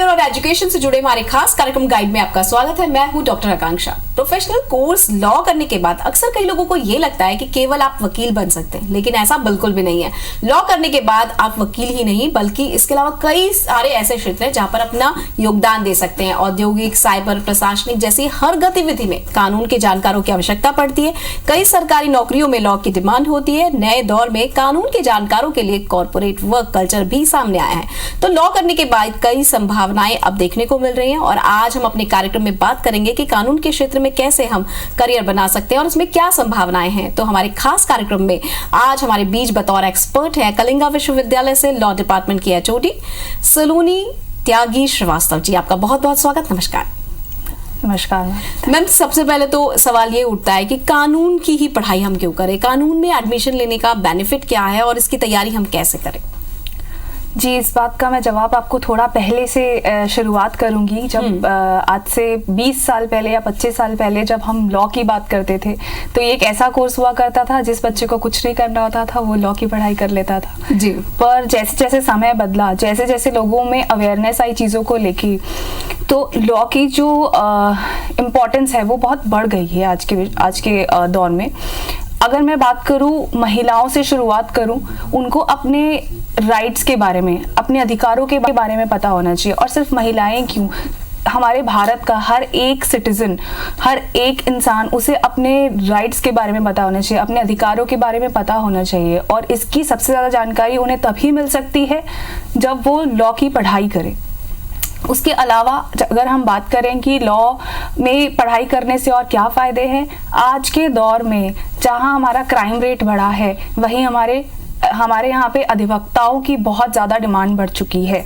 Career और education से जुड़े हमारे खास कार्यक्रम गाइड में आपका स्वागत है। मैं हूं डॉक्टर आकांक्षा। प्रोफेशनल कोर्स लॉ करने के बाद अक्सर कई लोगों को ये लगता है कि केवल आप वकील बन सकते हैं, लेकिन ऐसा बिल्कुल भी नहीं है। लॉ करने के बाद आप वकील ही नहीं बल्कि इसके अलावा कई सारे ऐसे क्षेत्र हैं जहां पर अपना योगदान दे सकते हैं। औद्योगिक, साइबर, प्रशासनिक जैसी हर गतिविधि में कानून के जानकारों की आवश्यकता पड़ती है। कई सरकारी नौकरियों में लॉ की डिमांड होती है। नए दौर में कानून के जानकारों के लिए कॉर्पोरेट वर्क कल्चर भी सामने आया है। तो लॉ करने के बाद कई संभावनाएं अब देखने को मिल रही हैं और आज हम अपने कार्यक्रम में बात करेंगे कि कानून के क्षेत्र में कैसे हम करियर बना सकते हैं और उसमें क्या संभावनाएं हैं। तो हमारे खास कार्यक्रम में आज हमारे बीच बतौर एक्सपर्ट है कलिंगा विश्वविद्यालय से लॉ डिपार्टमेंट की एचओडी सलोनी त्यागी श्रीवास्तव जी। आपका बहुत बहुत स्वागत। नमस्कार। नमस्कार मैम, सबसे पहले तो सवाल ये उठता है कि कानून की ही पढ़ाई हम क्यों करें? कानून में एडमिशन लेने का बेनिफिट क्या है और इसकी तैयारी हम कैसे करें? जी, इस बात का मैं जवाब आपको थोड़ा पहले से शुरुआत करूंगी। जब आज से 20 साल पहले या 25 साल पहले जब हम लॉ की बात करते थे तो ये एक ऐसा कोर्स हुआ करता था जिस बच्चे को कुछ नहीं करना होता था वो लॉ की पढ़ाई कर लेता था जी। पर जैसे जैसे समय बदला, जैसे जैसे लोगों में अवेयरनेस आई चीज़ों को लेके, तो लॉ की जो इम्पोर्टेंस है वो बहुत बढ़ गई है आज के दौर में। अगर मैं बात करूं, महिलाओं से शुरुआत करूं, उनको अपने राइट्स के बारे में, अपने अधिकारों के बारे में पता होना चाहिए। और सिर्फ महिलाएं क्यों, हमारे भारत का हर एक सिटीजन, हर एक इंसान, उसे अपने राइट्स के बारे में पता होना चाहिए, अपने अधिकारों के बारे में पता होना चाहिए। और इसकी सबसे ज़्यादा जानकारी उन्हें तभी मिल सकती है जब वो लॉ की पढ़ाई करें। उसके अलावा अगर हम बात करें कि लॉ में पढ़ाई करने से और क्या फ़ायदे हैं, आज के दौर में जहां हमारा क्राइम रेट बढ़ा है वहीं हमारे यहाँ पे अधिवक्ताओं की बहुत ज़्यादा डिमांड बढ़ चुकी है।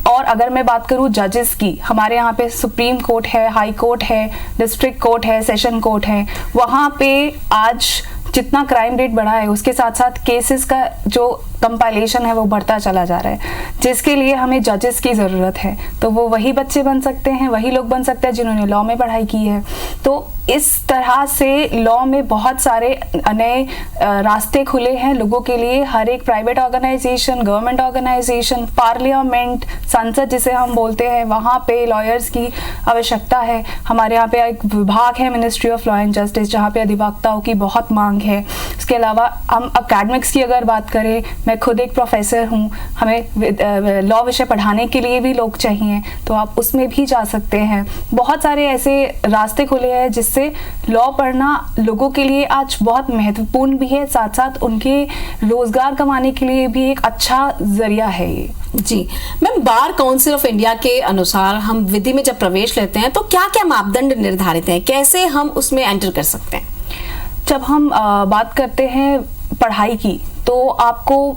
और अगर मैं बात करूँ जजेस की, हमारे यहाँ पे सुप्रीम कोर्ट है, हाई कोर्ट है, डिस्ट्रिक्ट कोर्ट है, सेशन कोर्ट है। वहाँ पे आज जितना क्राइम रेट बढ़ा है उसके साथ साथ केसेस का जो कंपाइलेशन है वो बढ़ता चला जा रहा है, जिसके लिए हमें जजेस की ज़रूरत है। तो वो वही बच्चे बन सकते हैं, वही लोग बन सकते हैं जिन्होंने लॉ में पढ़ाई की है। तो इस तरह से लॉ में बहुत सारे नए रास्ते खुले हैं लोगों के लिए। हर एक private organisation, government organisation, parliament, संसद जिसे हम बोलते हैं, वहाँ पे लॉयर्स की आवश्यकता है। हमारे यहाँ पे एक विभाग है, ministry of law and justice, जहाँ पे अधिवक्ताओं की बहुत मांग है। इसके अलावा हम अकेडमिक्स की अगर बात करें, मैं खुद एक प्रोफेसर हूँ, हमें लॉ विषय पढ़ाने के लिए भी लोग चाहिए, तो आप उसमें भी जा सकते हैं। बहुत सारे ऐसे रास्ते खुले हैं जिससे लॉ पढ़ना लोगों के लिए आज बहुत महत्वपूर्ण भी है, साथ साथ उनके रोजगार कमाने के लिए भी एक अच्छा जरिया है ये। जी ma'am, Bar Council of India के अनुसार हम विधि में जब प्रवेश लेते हैं तो क्या क्या मापदंड निर्धारित हैं, कैसे हम उसमें एंटर कर सकते हैं? जब हम बात करते हैं पढ़ाई की, तो आपको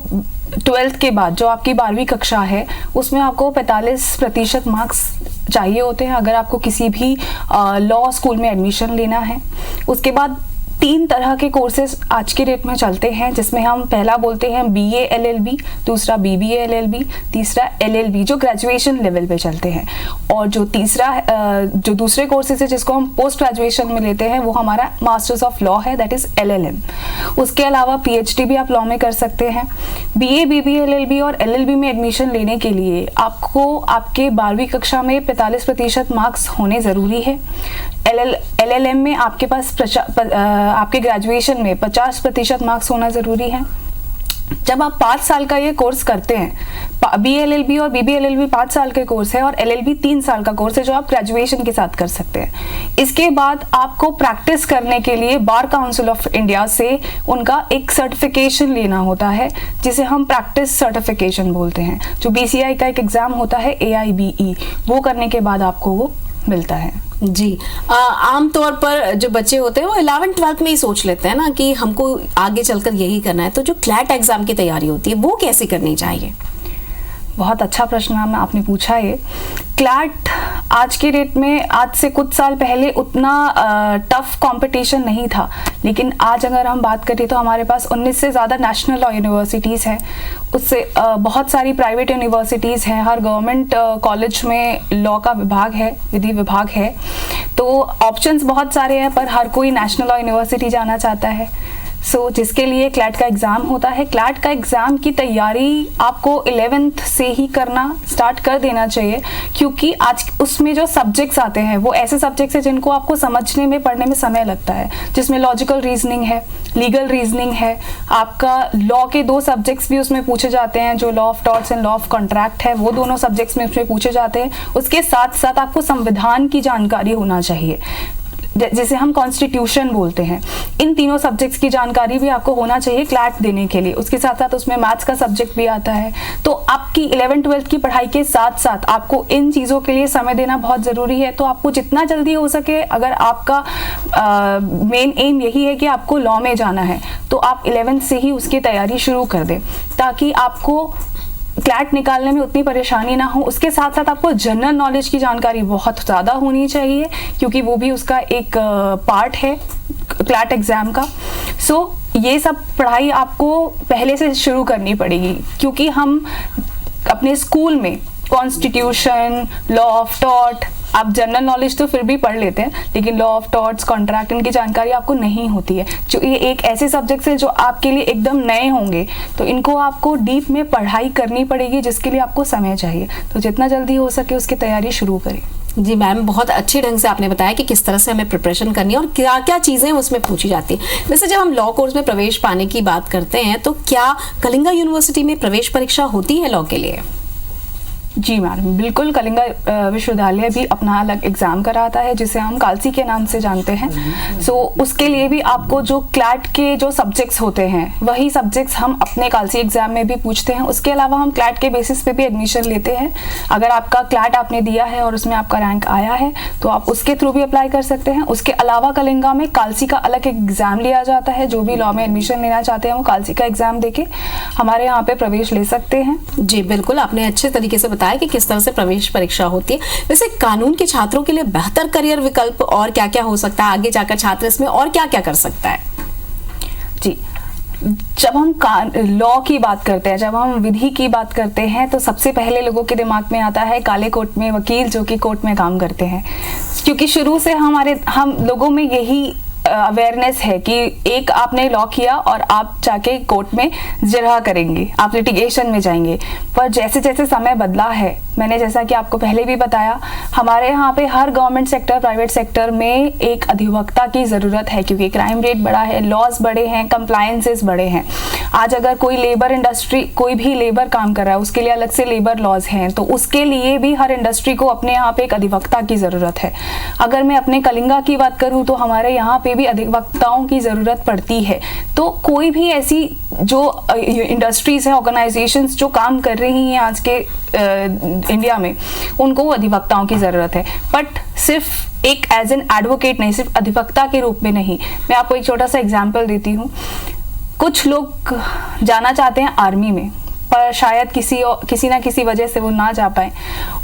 12th के बाद जो आपकी 12वीं कक्षा है उसमें आपको 45% मार्क्स चाहिए होते हैं अगर आपको किसी भी लॉ स्कूल में एडमिशन लेना है। उसके बाद 3 तरह के कोर्सेज आज के डेट में चलते हैं, जिसमें हम पहला बोलते हैं BA LLB, दूसरा BBA LLB, तीसरा LLB जो ग्रेजुएशन लेवल पे चलते हैं, और जो जो दूसरे कोर्सेज है जिसको हम पोस्ट ग्रेजुएशन में लेते हैं वो हमारा मास्टर्स ऑफ लॉ है, दैट इज LLM। उसके अलावा PhD भी आप लॉ में कर सकते हैं। BA BBA LLB और LLB में एडमिशन लेने के लिए आपको आपके 12वीं कक्षा में 45% मार्क्स होने ज़रूरी है। LLM में आपके पास आपके ग्रेजुएशन में 50% मार्क्स होना ज़रूरी है। जब आप 5 साल का ये कोर्स करते हैं, BLLB और BBLLB 5 साल के कोर्स है और LLB 3 साल का कोर्स है जो आप ग्रेजुएशन के साथ कर सकते हैं। इसके बाद आपको प्रैक्टिस करने के लिए बार काउंसिल ऑफ इंडिया से उनका एक सर्टिफिकेशन लेना होता है जिसे हम प्रैक्टिस सर्टिफिकेशन बोलते हैं, जो BCI का एक एग्ज़ाम होता है AIBE, वो करने के बाद आपको वो मिलता है। जी, आमतौर पर जो बच्चे होते हैं वो 11th-12th में ही सोच लेते हैं ना कि हमको आगे चलकर यही करना है, तो जो क्लैट एग्जाम की तैयारी होती है वो कैसे करनी चाहिए? बहुत अच्छा प्रश्न आपने पूछा ये। क्लैट आज के डेट में, आज से कुछ साल पहले उतना टफ कंपटीशन नहीं था, लेकिन आज अगर हम बात करें तो हमारे पास 19 से ज़्यादा नेशनल लॉ यूनिवर्सिटीज़ हैं, उससे बहुत सारी प्राइवेट यूनिवर्सिटीज़ हैं। हर गवर्नमेंट कॉलेज में लॉ का विभाग है, विधि विभाग है। तो ऑप्शंस बहुत सारे हैं, पर हर कोई नेशनल लॉ यूनिवर्सिटी जाना चाहता है। सो जिसके लिए क्लैट का एग्ज़ाम होता है, क्लैट का एग्ज़ाम की तैयारी आपको 11th से ही करना स्टार्ट कर देना चाहिए, क्योंकि आज उसमें जो सब्जेक्ट्स आते हैं वो ऐसे सब्जेक्ट्स हैं जिनको आपको समझने में, पढ़ने में समय लगता है, जिसमें लॉजिकल रीजनिंग है, लीगल रीजनिंग है, आपका लॉ के 2 सब्जेक्ट्स भी उसमें पूछे जाते हैं, जो law of torts and law of contract है, वो दोनों सब्जेक्ट्स में उसमें पूछे जाते हैं। उसके साथ साथ आपको संविधान की जानकारी होना चाहिए, जिसे हम कॉन्स्टिट्यूशन बोलते हैं। इन तीनों सब्जेक्ट्स की जानकारी भी आपको होना चाहिए क्लैट देने के लिए। उसके साथ साथ उसमें मैथ्स का सब्जेक्ट भी आता है। तो आपकी 11th-12th की पढ़ाई के साथ साथ आपको इन चीज़ों के लिए समय देना बहुत ज़रूरी है। तो आपको जितना जल्दी हो सके, अगर आपका मेन एम यही है कि आपको लॉ में जाना है, तो आप 11th से ही उसकी तैयारी शुरू कर दें, ताकि आपको क्लैट निकालने में उतनी परेशानी ना हो। उसके साथ साथ आपको जनरल नॉलेज की जानकारी बहुत ज़्यादा होनी चाहिए, क्योंकि वो भी उसका एक पार्ट है क्लैट एग्ज़ाम का। सो ये सब पढ़ाई आपको पहले से शुरू करनी पड़ेगी, क्योंकि हम अपने स्कूल में कॉन्स्टिट्यूशन, लॉ ऑफ टॉर्ट, आप जनरल नॉलेज तो फिर भी पढ़ लेते हैं, लेकिन लॉ ऑफ टॉर्ट्स, कॉन्ट्रैक्ट, इनकी जानकारी आपको नहीं होती है। जो ये एक ऐसे सब्जेक्ट्स हैं जो आपके लिए एकदम नए होंगे, तो इनको आपको डीप में पढ़ाई करनी पड़ेगी, जिसके लिए आपको समय चाहिए। तो जितना जल्दी हो सके उसकी तैयारी शुरू करें। जी मैम, बहुत अच्छे ढंग से आपने बताया कि किस तरह से हमें प्रिपरेशन करनी है और क्या क्या चीज़ें उसमें पूछी जाती हैं। वैसे जब हम लॉ कोर्स में प्रवेश पाने की बात करते हैं, तो क्या कलिंगा यूनिवर्सिटी में प्रवेश परीक्षा होती है लॉ के लिए? जी मैडम, बिल्कुल। कलिंगा विश्वविद्यालय भी अपना अलग एग्ज़ाम कराता है, जिसे हम कालसी के नाम से जानते हैं। सो उसके लिए भी आपको जो क्लैट के जो सब्जेक्ट्स होते हैं, वही सब्जेक्ट्स हम अपने कालसी एग्ज़ाम में भी पूछते हैं। उसके अलावा हम क्लैट के बेसिस पे भी एडमिशन लेते हैं। अगर आपका क्लैट आपने दिया है और उसमें आपका रैंक आया है, तो आप उसके थ्रू भी अप्लाई कर सकते हैं। उसके अलावा कलिंगा में कालसी का अलग एग्ज़ाम लिया जाता है। जो भी लॉ में एडमिशन लेना चाहते हैं, वो कालसी का एग्ज़ाम देके हमारे यहाँ पे प्रवेश ले सकते हैं। जी बिल्कुल, आपने अच्छे तरीके से बताया कि किस तरह से प्रवेश परीक्षा होती है। वैसे कानून के छात्रों के लिए बेहतर करियर विकल्प और क्या क्या हो सकता है? आगे जाकर छात्र इसमें और क्या क्या कर सकता है? जी, जब हम लॉ की बात करते हैं, जब हम विधि की बात करते हैं, तो सबसे पहले लोगों के दिमाग में आता है काले कोट में वकील, जो कि कोर्ट में काम करते हैं। क्योंकि शुरू से हम लोगों में यही अवेयरनेस है कि एक आपने लॉ किया और आप जाके कोर्ट में जिरह करेंगे, आप लिटिगेशन में जाएंगे। पर जैसे जैसे समय बदला है, मैंने जैसा कि आपको पहले भी बताया, हमारे यहाँ पे हर गवर्नमेंट सेक्टर, प्राइवेट सेक्टर में एक अधिवक्ता की ज़रूरत है, क्योंकि क्राइम रेट बढ़ा है, लॉज बढ़े हैं, कंप्लायंसेस बढ़े हैं। आज अगर कोई लेबर इंडस्ट्री, कोई भी लेबर काम कर रहा है, उसके लिए अलग से लेबर लॉज हैं, तो उसके लिए भी हर इंडस्ट्री को अपने यहाँ पे एक अधिवक्ता की ज़रूरत है। अगर मैं अपने कलिंगा की बात करूँ, तो हमारे यहाँ पे भी अधिवक्ताओं की ज़रूरत पड़ती है। तो कोई भी ऐसी जो इंडस्ट्रीज है, ऑर्गेनाइजेशंस जो काम कर रही हैं आज के इंडिया में, उनको अधिवक्ताओं की ज़रूरत है। बट सिर्फ एक एज एन एडवोकेट नहीं, सिर्फ अधिवक्ता के रूप में नहीं। मैं आपको एक छोटा सा एग्जाम्पल देती हूँ। कुछ लोग जाना चाहते हैं आर्मी में, पर शायद किसी ना किसी वजह से वो ना जा पाए,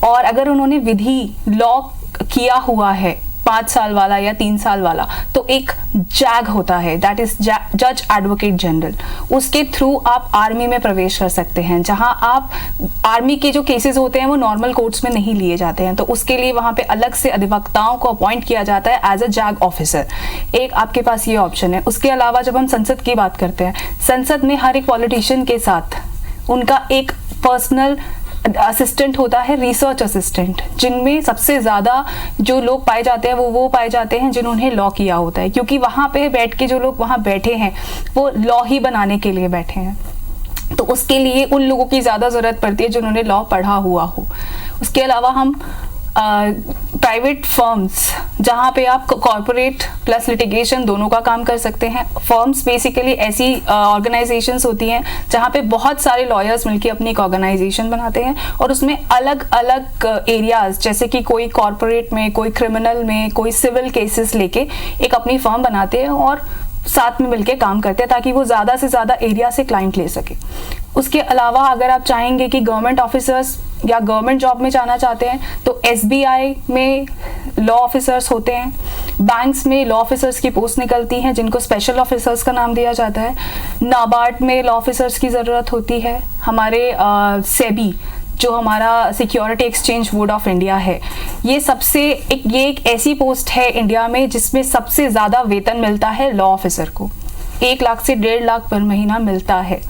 और अगर उन्होंने विधि लॉ किया हुआ है 5 साल वाला या 3 साल वाला, तो एक जैग होता है, दैट इज जज एडवोकेट जनरल। उसके थ्रू आप आर्मी में प्रवेश कर सकते हैं, जहां आप आर्मी के जो केसेस होते हैं वो नॉर्मल कोर्ट्स में नहीं लिए जाते हैं। तो उसके लिए वहां पे अलग से अधिवक्ताओं को अपॉइंट किया जाता है एज अ जैग ऑफिसर। एक आपके पास ये ऑप्शन है। उसके अलावा जब हम संसद की बात करते हैं, संसद में हर एक पॉलिटिशियन के साथ उनका एक पर्सनल असिस्टेंट होता है, रिसर्च असिस्टेंट, जिनमें सबसे ज़्यादा जो लोग पाए जाते हैं वो पाए जाते हैं जिन्होंने लॉ किया होता है, क्योंकि वहाँ पे बैठ के जो लोग वहाँ बैठे हैं वो लॉ ही बनाने के लिए बैठे हैं। तो उसके लिए उन लोगों की ज़्यादा ज़रूरत पड़ती है जिन्होंने लॉ पढ़ा हुआ हो। उसके अलावा हम प्राइवेट फर्म्स, जहाँ पे आप कॉर्पोरेट प्लस लिटिगेशन दोनों का काम कर सकते हैं। फर्म्स बेसिकली ऐसी ऑर्गेनाइजेशंस होती हैं जहाँ पे बहुत सारे लॉयर्स मिलके अपनी एक ऑर्गेनाइजेशन बनाते हैं, और उसमें अलग अलग एरियाज, जैसे कि कोई कॉर्पोरेट में, कोई क्रिमिनल में, कोई सिविल केसेस लेके एक अपनी फर्म बनाते हैं और साथ में मिलके काम करते हैं, ताकि वो ज़्यादा से ज़्यादा एरिया से क्लाइंट ले सके। उसके अलावा अगर आप चाहेंगे कि गवर्नमेंट ऑफिसर्स या गवर्नमेंट जॉब में जाना चाहते हैं, तो SBI में लॉ ऑफिसर्स होते हैं, बैंक्स में लॉ ऑफिसर्स की पोस्ट निकलती हैं जिनको स्पेशल ऑफिसर्स का नाम दिया जाता है। नाबार्ड में लॉ ऑफिसर्स की ज़रूरत होती है। हमारे सेबी, जो हमारा security exchange board of India है, ये एक ऐसी पोस्ट है इंडिया में जिसमें सबसे ज़्यादा वेतन मिलता है लॉ ऑफिसर को। 1 लाख से 1.5 लाख पर महीना मिलता है।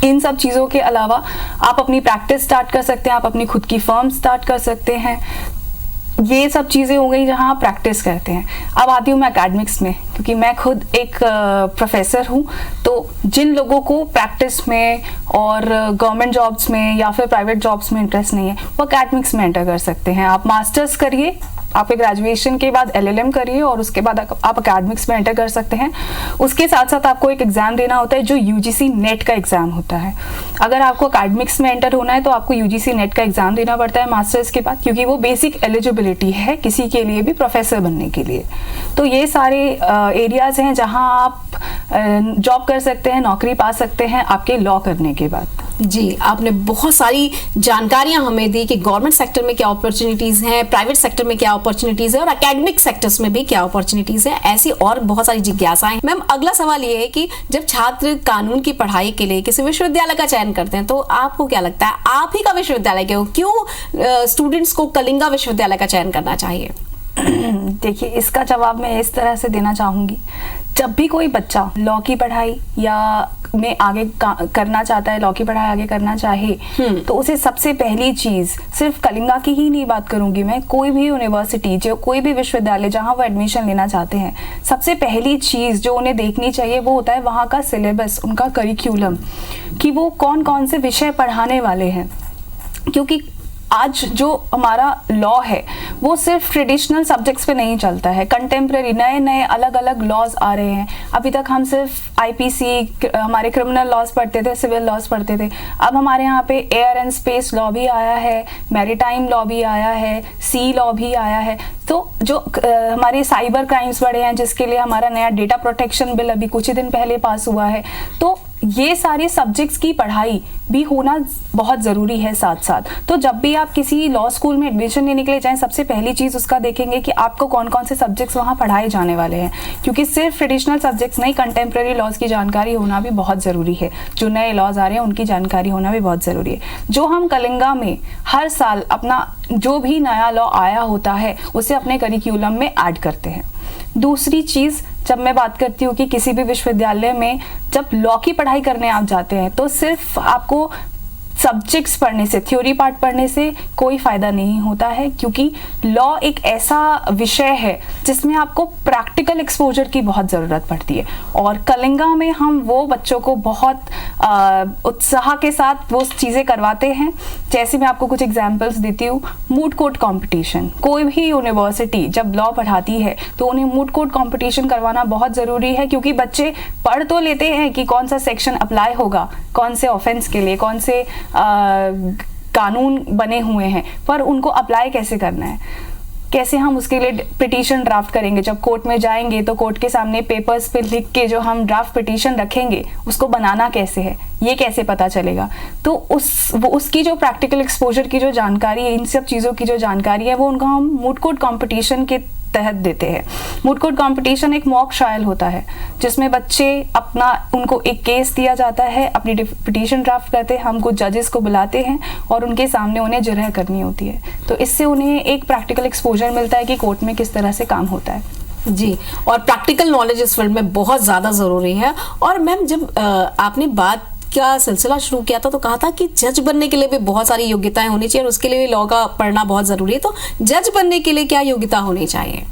इन सब चीज़ों के अलावा आप अपनी प्रैक्टिस स्टार्ट कर सकते हैं, आप अपनी खुद की फर्म स्टार्ट कर सकते हैं। ये सब चीज़ें हो गई जहाँ आप प्रैक्टिस करते हैं। अब आती हूँ मैं एकेडमिक्स में, क्योंकि मैं खुद एक प्रोफेसर हूँ। तो जिन लोगों को प्रैक्टिस में और गवर्नमेंट जॉब्स में या फिर प्राइवेट जॉब्स में इंटरेस्ट नहीं है, वो एकेडमिक्स में एंटर कर सकते हैं। आप मास्टर्स करिए, आपके ग्रेजुएशन के बाद LLM करिए और उसके बाद आप एकेडमिक्स में एंटर कर सकते हैं। उसके साथ साथ आपको एक एग्ज़ाम देना होता है जो UGC नेट का एग्ज़ाम होता है। अगर आपको एकेडमिक्स में एंटर होना है तो आपको UGC नेट का एग्ज़ाम देना पड़ता है मास्टर्स के बाद, क्योंकि वो बेसिक एलिजिबिलिटी है किसी के लिए भी प्रोफेसर बनने के लिए। तो ये सारे एरियाज़ हैं जहाँ आप जॉब कर सकते हैं, नौकरी पा सकते हैं आपके लॉ करने के बाद। जी, आपने बहुत सारी जानकारियां हमें दी कि गवर्नमेंट सेक्टर में क्या अपॉर्चुनिटीज हैं, प्राइवेट सेक्टर में क्या अपॉर्चुनिटीज है और एकेडमिक सेक्टर्स में भी क्या अपॉर्चुनिटीज है। ऐसी और बहुत सारी जिज्ञासाएं। मैम, अगला सवाल ये है कि जब छात्र कानून की पढ़ाई के लिए किसी विश्वविद्यालय का चयन करते हैं तो आपको क्या लगता है, आप ही का विश्वविद्यालय क्यों स्टूडेंट्स को कलिंगा विश्वविद्यालय का चयन करना चाहिए? देखिए, इसका जवाब मैं इस तरह से देना चाहूँगी, जब भी कोई बच्चा लॉ की पढ़ाई या में आगे करना चाहता है, लॉ की पढ़ाई आगे करना चाहे, तो उसे सबसे पहली चीज़, सिर्फ कलिंगा की ही नहीं बात करूँगी मैं, कोई भी यूनिवर्सिटी, जो कोई भी विश्वविद्यालय जहाँ वो एडमिशन लेना चाहते हैं, सबसे पहली चीज़ जो उन्हें देखनी चाहिए वो होता है वहाँ का सिलेबस, उनका करिकुलम, कि वो कौन कौन से विषय पढ़ाने वाले हैं। क्योंकि आज जो हमारा लॉ है वो सिर्फ ट्रेडिशनल सब्जेक्ट्स पे नहीं चलता है, कंटेम्प्रेरी नए नए अलग अलग लॉज आ रहे हैं। अभी तक हम सिर्फ IPC हमारे क्रिमिनल लॉज पढ़ते थे, सिविल लॉज पढ़ते थे। अब हमारे यहाँ पे एयर एंड स्पेस लॉ भी आया है, मैरीटाइम लॉ भी आया है, सी लॉ भी आया है। तो जो हमारे साइबर क्राइम्स बढ़े हैं, जिसके लिए हमारा नया डेटा प्रोटेक्शन बिल अभी कुछ ही दिन पहले पास हुआ है। तो ये सारे सब्जेक्ट्स की पढ़ाई भी होना बहुत ज़रूरी है साथ साथ। तो जब भी आप किसी लॉ स्कूल में एडमिशन लेने के लिए जाएं, सबसे पहली चीज़ उसका देखेंगे कि आपको कौन कौन से सब्जेक्ट्स वहाँ पढ़ाए जाने वाले हैं, क्योंकि सिर्फ ट्रेडिशनल सब्जेक्ट्स नहीं, कंटेम्प्रेरी लॉज की जानकारी होना भी बहुत ज़रूरी है। जो नए लॉज आ रहे हैं उनकी जानकारी होना भी बहुत ज़रूरी है। जो हम कलिंगा में हर साल अपना जो भी नया लॉ आया होता है उसे अपने करिकुलम में ऐड करते हैं। दूसरी चीज़, जब मैं बात करती हूँ कि किसी भी विश्वविद्यालय में जब लॉ की पढ़ाई करने आप जाते हैं तो सिर्फ आपको सब्जेक्ट्स पढ़ने से, थ्योरी पार्ट पढ़ने से कोई फ़ायदा नहीं होता है, क्योंकि लॉ एक ऐसा विषय है जिसमें आपको प्रैक्टिकल एक्सपोजर की बहुत ज़रूरत पड़ती है। और कलिंगा में हम वो बच्चों को बहुत उत्साह के साथ वो चीज़ें करवाते हैं। जैसे मैं आपको कुछ एग्जांपल्स देती हूँ। मूड कोर्ट कंपटीशन, कोई भी यूनिवर्सिटी जब लॉ पढ़ाती है तो उन्हें मूड कोर्ट कंपटीशन करवाना बहुत ज़रूरी है, क्योंकि बच्चे पढ़ तो लेते हैं कि कौन सा सेक्शन अप्लाई होगा, कौन से ऑफेंस के लिए कौन से कानून बने हुए हैं, पर उनको अप्लाई कैसे करना है, कैसे हम उसके लिए पिटीशन ड्राफ्ट करेंगे। जब कोर्ट में जाएंगे तो कोर्ट के सामने पेपर्स पे लिख के जो हम ड्राफ्ट पिटीशन रखेंगे उसको बनाना कैसे है, ये कैसे पता चलेगा। तो उसकी जो प्रैक्टिकल एक्सपोजर की जो जानकारी है, इन सब चीज़ों की जो जानकारी है, वो उनको हम मूड कोर्ट कंपटीशन के तहत देते हैं। मूड कोर्ट कंपटीशन एक मॉक ट्रायल होता है जिसमें बच्चे उनको एक केस दिया जाता है, अपनी पिटीशन ड्राफ्ट करते हैं, हम कुछ जजेस को बुलाते हैं और उनके सामने उन्हें जिरह करनी होती है। तो इससे उन्हें एक प्रैक्टिकल एक्सपोजर मिलता है कि कोर्ट में किस तरह से काम होता है। जी, और प्रैक्टिकल नॉलेज इस फील्ड में बहुत ज़्यादा ज़रूरी है। और मैम, जब आपने बात का सिलसिला शुरू किया था तो कहा था कि जज बनने के लिए भी बहुत सारी योग्यताएं होनी चाहिए और उसके लिए भी लॉ का पढ़ना बहुत ज़रूरी है। तो जज बनने के लिए क्या योग्यता होनी चाहिए?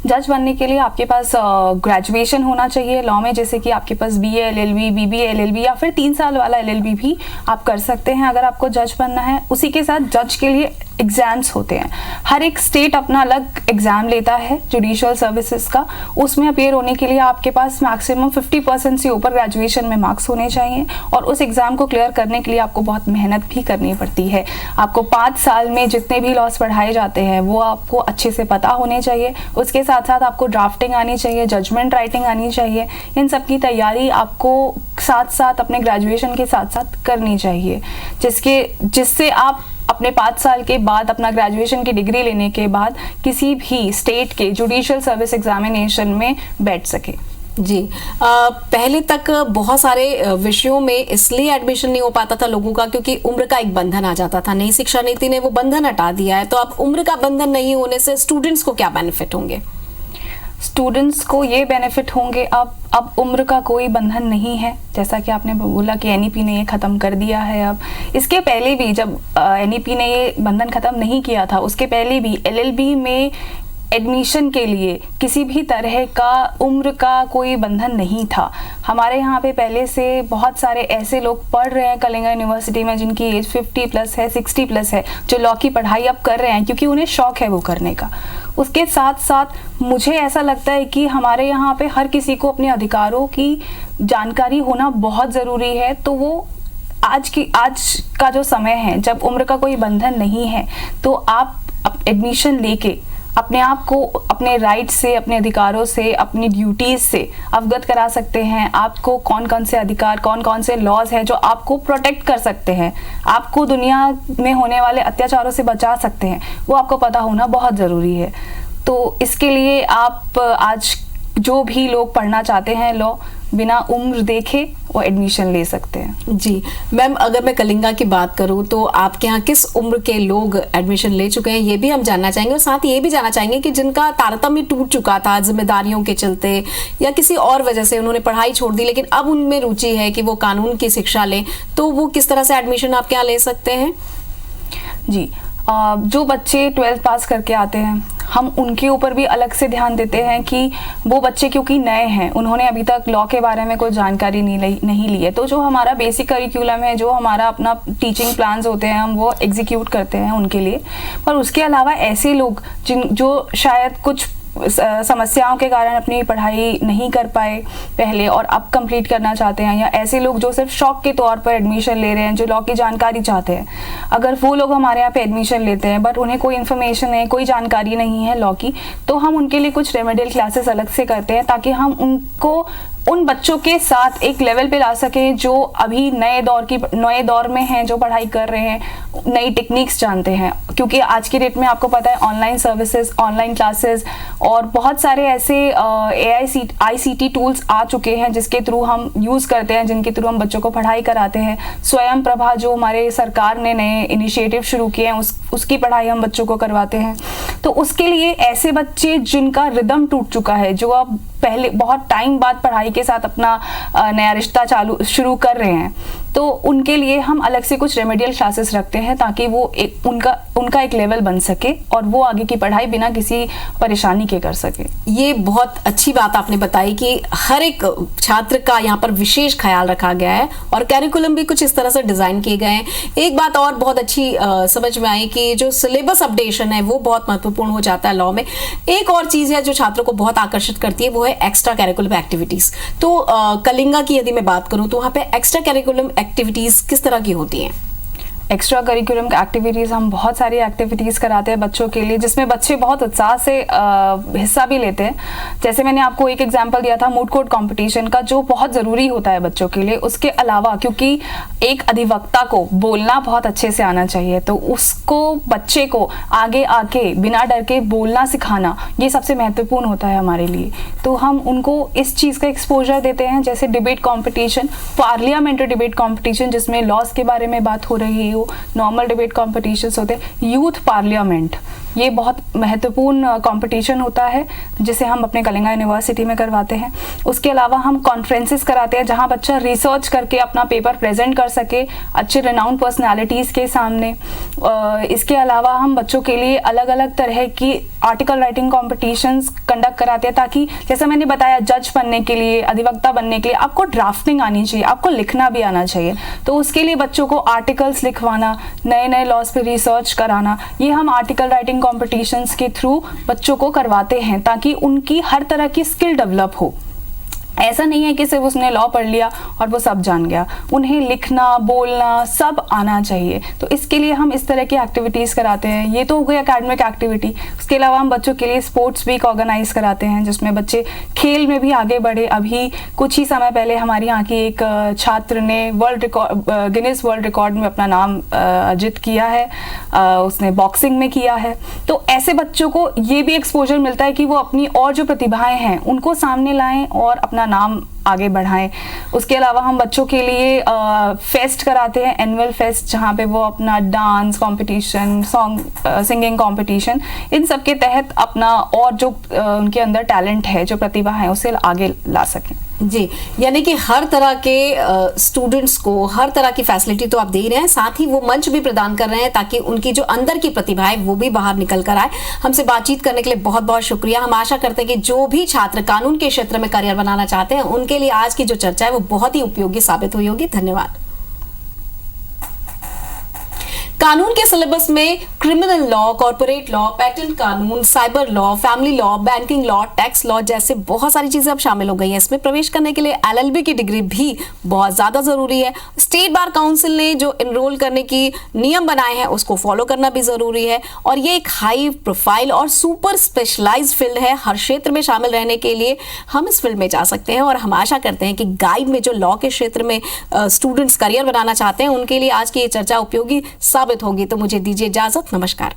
जज बनने के लिए आपके पास ग्रेजुएशन होना चाहिए लॉ में, जैसे कि आपके पास BA LLB, BBA LLB या फिर 3 साल वाला LLB भी आप कर सकते हैं अगर आपको जज बनना है। उसी के साथ जज के लिए एग्जाम्स होते हैं। हर एक स्टेट अपना अलग एग्जाम लेता है जुडिशियल सर्विसेज का। उसमें अपीयर होने के लिए आपके पास मैक्सिमम 50% से ऊपर ग्रेजुएशन में मार्क्स होने चाहिए और उस एग्ज़ाम को क्लियर करने के लिए आपको बहुत मेहनत भी करनी पड़ती है। आपको 5 साल में जितने भी लॉस पढ़ाए जाते हैं वो आपको अच्छे से पता होने चाहिए। उसके साथ साथ आपको ड्राफ्टिंग आनी चाहिए, जजमेंट राइटिंग आनी चाहिए। इन सब की तैयारी आपको साथ साथ अपने ग्रेजुएशन के साथ साथ करनी चाहिए, जिससे आप अपने 5 साल के बाद अपना ग्रेजुएशन की डिग्री लेने के बाद किसी भी स्टेट के जुडिशियल सर्विस एग्जामिनेशन में बैठ सके। जी, पहले तक बहुत सारे विषयों में इसलिए एडमिशन नहीं हो पाता था लोगों का क्योंकि उम्र का एक बंधन आ जाता था। नई शिक्षा नीति ने वो बंधन हटा दिया है। तो अब उम्र का बंधन नहीं होने से स्टूडेंट्स को क्या बेनिफिट होंगे? स्टूडेंट्स को ये बेनिफिट होंगे। अब उम्र का कोई बंधन नहीं है, जैसा कि आपने बोला कि एनईपी ने ये ख़त्म कर दिया है। अब इसके पहले भी जब एनईपी ने ये बंधन ख़त्म नहीं किया था, उसके पहले भी एलएलबी में एडमिशन के लिए किसी भी तरह का उम्र का कोई बंधन नहीं था। हमारे यहाँ पे पहले से बहुत सारे ऐसे लोग पढ़ रहे हैं कलिंगा यूनिवर्सिटी में जिनकी एज 50 प्लस है, 60 प्लस है, जो लॉ की पढ़ाई अब कर रहे हैं क्योंकि उन्हें शौक है वो करने का। उसके साथ साथ मुझे ऐसा लगता है कि हमारे यहाँ पे हर किसी को अपने अधिकारों की जानकारी होना बहुत ज़रूरी है। तो वो आज का जो समय है जब उम्र का कोई बंधन नहीं है, तो आप एडमिशन लेके अपने आप को अपने राइट से, अपने अधिकारों से, अपनी ड्यूटीज से अवगत करा सकते हैं। आपको कौन कौन से अधिकार, कौन कौन से लॉज हैं जो आपको प्रोटेक्ट कर सकते हैं, आपको दुनिया में होने वाले अत्याचारों से बचा सकते हैं, वो आपको पता होना बहुत ज़रूरी है। तो इसके लिए आप आज जो भी लोग पढ़ना चाहते हैं लॉ, बिना उम्र देखे वो एडमिशन ले सकते हैं। जी मैम, अगर मैं कलिंगा की बात करूं तो आपके यहाँ किस उम्र के लोग एडमिशन ले चुके हैं ये भी हम जानना चाहेंगे, और साथ ये भी जानना चाहेंगे कि जिनका तारतम्य टूट चुका था जिम्मेदारियों के चलते या किसी और वजह से उन्होंने पढ़ाई छोड़ दी, लेकिन अब उनमें रुचि है कि वो कानून की शिक्षा लें, तो वो किस तरह से एडमिशन आपके यहाँ ले सकते हैं? जी, जो बच्चे 12th पास करके आते हैं, हम उनके ऊपर भी अलग से ध्यान देते हैं कि वो बच्चे क्योंकि नए हैं, उन्होंने अभी तक लॉ के बारे में कोई जानकारी नहीं ली है। तो जो हमारा बेसिक करिकुलम है, जो हमारा अपना टीचिंग प्लान्स होते हैं, हम वो एग्जीक्यूट करते हैं उनके लिए। पर उसके अलावा ऐसे लोग जो शायद कुछ समस्याओं के कारण अपनी पढ़ाई नहीं कर पाए पहले और अब कंप्लीट करना चाहते हैं, या ऐसे लोग जो सिर्फ शौक के तौर पर एडमिशन ले रहे हैं, जो लॉ की जानकारी चाहते हैं, अगर वो लोग हमारे यहाँ पे एडमिशन लेते हैं बट उन्हें कोई इन्फॉर्मेशन है, कोई जानकारी नहीं है लॉ की, तो हम उनके लिए कुछ रेमेडियल क्लासेस अलग से करते हैं ताकि हम उनको उन बच्चों के साथ एक लेवल पे ला सकें जो अभी नए दौर में हैं, जो पढ़ाई कर रहे हैं, नई टेक्निक्स जानते हैं। क्योंकि आज की डेट में आपको पता है ऑनलाइन सर्विसेज, ऑनलाइन क्लासेस और बहुत सारे ऐसे आईसीटी टूल्स आ चुके हैं जिसके थ्रू हम यूज़ करते हैं, जिनके थ्रू हम बच्चों को पढ़ाई कराते हैं। स्वयं प्रभा जो हमारे सरकार ने नए इनिशिएटिव शुरू किए हैं, उसकी पढ़ाई हम बच्चों को करवाते हैं। तो उसके लिए ऐसे बच्चे जिनका रिदम टूट चुका है, जो अब पहले बहुत टाइम बाद पढ़ाई के साथ अपना नया रिश्ता शुरू कर रहे हैं, तो उनके लिए हम अलग से कुछ रेमेडियल क्लासेस रखते हैं ताकि वो उनका एक लेवल बन सके और वो आगे की पढ़ाई बिना किसी परेशानी के कर सके। ये बहुत अच्छी बात आपने बताई कि हर एक छात्र का यहाँ पर विशेष ख्याल रखा गया है और कैरिकुलम भी कुछ इस तरह से डिजाइन किए गए हैं। एक बात और बहुत अच्छी समझ में आई कि जो सिलेबस अपडेशन है वो बहुत महत्वपूर्ण हो जाता है लॉ में। एक और चीज है जो छात्रों को बहुत आकर्षित करती है, वो है एक्स्ट्रा कैरिकुलम एक्टिविटीज। तो कलिंगा की यदि मैं बात करूं तो वहाँ पे एक्स्ट्रा कैरिकुलम एक्टिविटीज किस तरह की होती हैं? एक्स्ट्रा करिकुलम एक्टिविटीज़ हम बहुत सारी एक्टिविटीज़ कराते हैं बच्चों के लिए, जिसमें बच्चे बहुत उत्साह से हिस्सा भी लेते हैं। जैसे मैंने आपको एक एग्जांपल दिया था मूड कोर्ट कंपटीशन का, जो बहुत ज़रूरी होता है बच्चों के लिए। उसके अलावा क्योंकि एक अधिवक्ता को बोलना बहुत अच्छे से आना चाहिए, तो उसको बच्चे को आगे आके बिना डर के बोलना सिखाना ये सबसे महत्वपूर्ण होता है हमारे लिए। तो हम उनको इस चीज़ का एक्सपोजर देते हैं, जैसे debate competition, parliamentary debate competition जिसमें लॉज के बारे में बात हो रही है, नॉर्मल डिबेट कॉम्पिटिशन्स होते हैं, यूथ पार्लियामेंट, ये बहुत महत्वपूर्ण कंपटीशन होता है जिसे हम अपने कलिंगा यूनिवर्सिटी में करवाते हैं। उसके अलावा हम कॉन्फ्रेंसेस कराते हैं जहां बच्चा रिसर्च करके अपना पेपर प्रेजेंट कर सके अच्छे रिनाउंड पर्सनालिटीज़ के सामने। इसके अलावा हम बच्चों के लिए अलग अलग तरह की आर्टिकल राइटिंग कॉम्पिटिशन्स कंडक्ट कराते हैं ताकि, जैसे मैंने बताया, जज बनने के लिए, अधिवक्ता बनने के लिए आपको ड्राफ्टिंग आनी चाहिए, आपको लिखना भी आना चाहिए। तो उसके लिए बच्चों को आर्टिकल्स लिखवाना, नए नए लॉज पे रिसर्च कराना, ये हम आर्टिकल राइटिंग कॉम्पिटिशन्स के थ्रू बच्चों को करवाते हैं ताकि उनकी हर तरह की स्किल डेवलप हो। ऐसा नहीं है कि सिर्फ उसने लॉ पढ़ लिया और वो सब जान गया, उन्हें लिखना बोलना सब आना चाहिए। तो इसके लिए हम इस तरह की एक्टिविटीज़ कराते हैं। ये तो हो गई एकेडमिक एक्टिविटी। उसके अलावा हम बच्चों के लिए स्पोर्ट्स वीक ऑर्गेनाइज कराते हैं जिसमें बच्चे खेल में भी आगे बढ़े। अभी कुछ ही समय पहले हमारी यहाँ की एक छात्र ने गिनीज वर्ल्ड रिकॉर्ड में अपना नाम अर्जित किया है, उसने बॉक्सिंग में किया है। तो ऐसे बच्चों को ये भी एक्सपोजर मिलता है कि वो अपनी और जो प्रतिभाएं हैं उनको सामने लाएं और अपना अपना नाम आगे बढ़ाएं। उसके अलावा हम बच्चों के लिए फेस्ट कराते हैं, एनुअल फेस्ट, जहाँ पे वो अपना dance competition, song singing competition, इन सब के तहत अपना और जो उनके अंदर टैलेंट है, जो प्रतिभा है, उसे आगे ला सकें। जी, यानी कि हर तरह के स्टूडेंट्स को हर तरह की फैसिलिटी तो आप दे रहे हैं, साथ ही वो मंच भी प्रदान कर रहे हैं ताकि उनकी जो अंदर की प्रतिभा है वो भी बाहर निकल कर आए। हमसे बातचीत करने के लिए बहुत बहुत शुक्रिया। हम आशा करते हैं कि जो भी छात्र कानून के क्षेत्र में करियर बनाना चाहते हैं उनके लिए आज की जो चर्चा है वो बहुत ही उपयोगी साबित हुई होगी। धन्यवाद। कानून के सिलेबस में criminal law, corporate law, patent कानून, cyber law, family law, banking law, tax law जैसे बहुत सारी चीजें अब शामिल हो गई हैं। इसमें प्रवेश करने के लिए एलएलबी की डिग्री भी बहुत ज्यादा जरूरी है। स्टेट बार काउंसिल ने जो एनरोल करने की नियम बनाए हैं उसको फॉलो करना भी जरूरी है, और ये एक हाई प्रोफाइल और सुपर स्पेशलाइज्ड फील्ड है। हर क्षेत्र में शामिल रहने के लिए हम इस फील्ड में जा सकते हैं, और हम आशा करते हैं कि गाइड में जो लॉ के क्षेत्र में स्टूडेंट्स करियर बनाना चाहते हैं उनके लिए आज की ये चर्चा उपयोगी साबित होगी। तो मुझे दीजिए इजाजत। नमस्कार।